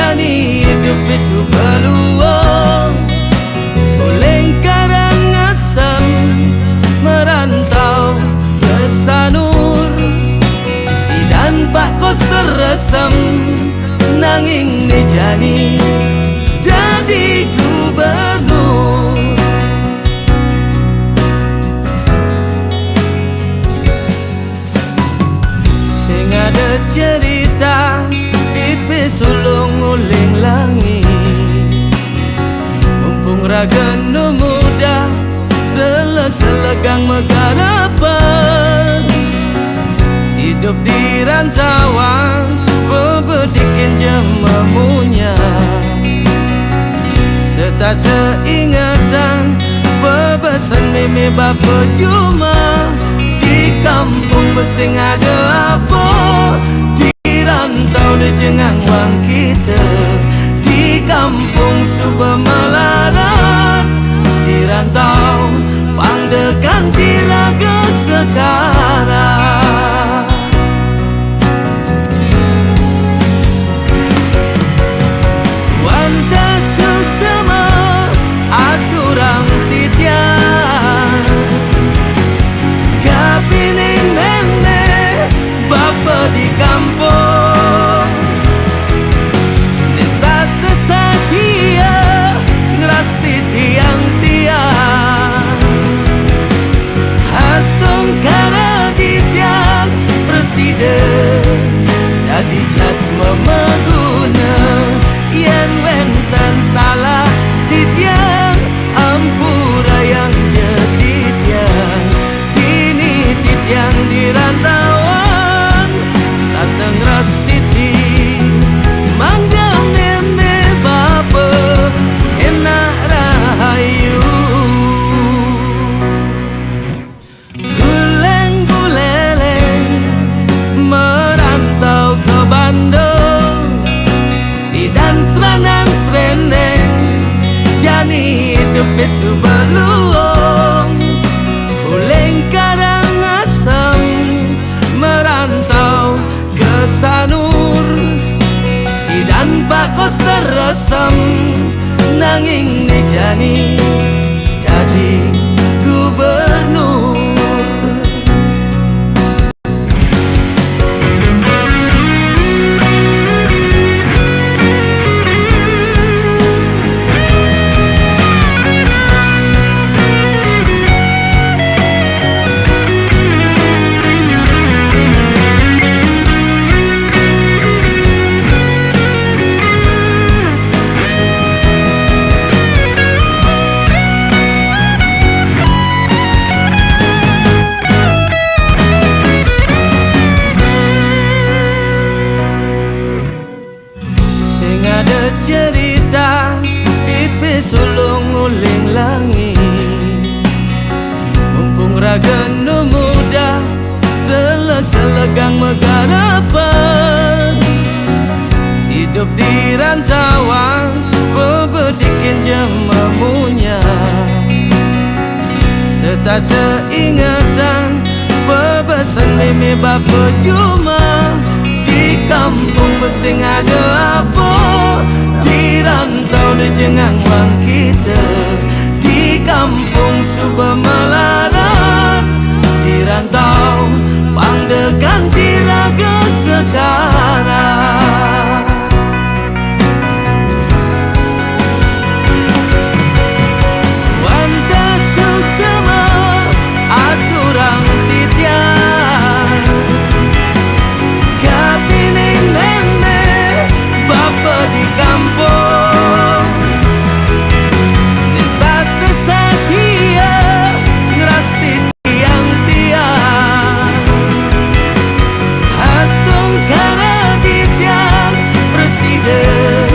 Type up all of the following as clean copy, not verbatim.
jani hidup besu peluang. Uleng Karangasem merantau ke Sanur, dan Pak Kos teresem nanging ni jani jadi gubernur. Sing ada cerita pipi sulung uling langit, mumpung raganu muda seleg-selegang megarapan. Hidup di rantauan pebedikin jemamunya, serta teingatan bebesan mimi bapa Juma. Di kampung besing ada apa, di rantau di jengang wang kita. Di kampung Subah melarat, di rantau pangdekan tiraga sekarang. Di kampung nesta tersakia ngerasti tiang-tiang, hastung karena di tiang presiden jadi jat memeguna. Yen wenten salah di tiang ampura yang jadi tiang, dini di tiang di rantau datang rastiti mandang meme bapa enak rahayu. Guleng guleleng merantau ke Bandung, di dan seranan serendeng jani hidup besu beluong. Guleng Karangasem merantau ke Sanur, dan Pak Kos teresem nanging ni jani jadi gubernur. Ada cerita pipi sulung uling langit, mumpung raganu muda seleg-selegang megarapan. Hidup di rantauan pebedikin jemamunya, serta teingatan bebesan mimi bapa Juma. Di kampung besing ada apa, di rantau di jengang wang kita. Di kampung Subah melarat, di rantau pangdekan tiraga sekarang. Wanta suksema aturang titian, kapining meme bapa di kampung nesta tersakia ngerasti tiang-tiang, hastung karena di tiang presiden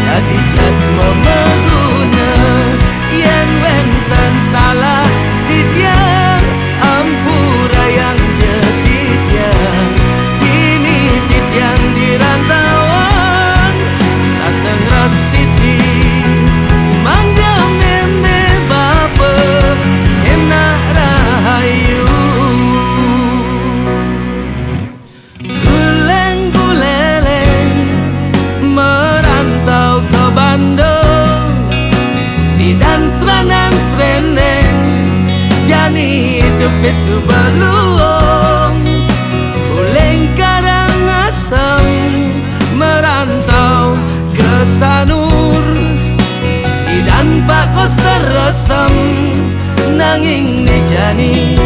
jadi jat memeguna. Yen wenten salah di tiang ampura yang jadi tiang, dini di tiang di rantauan datang ni hidup besubalung, Uleng Karangasem merantau ke Sanur. Idan Pak Kos terasam nanging nejani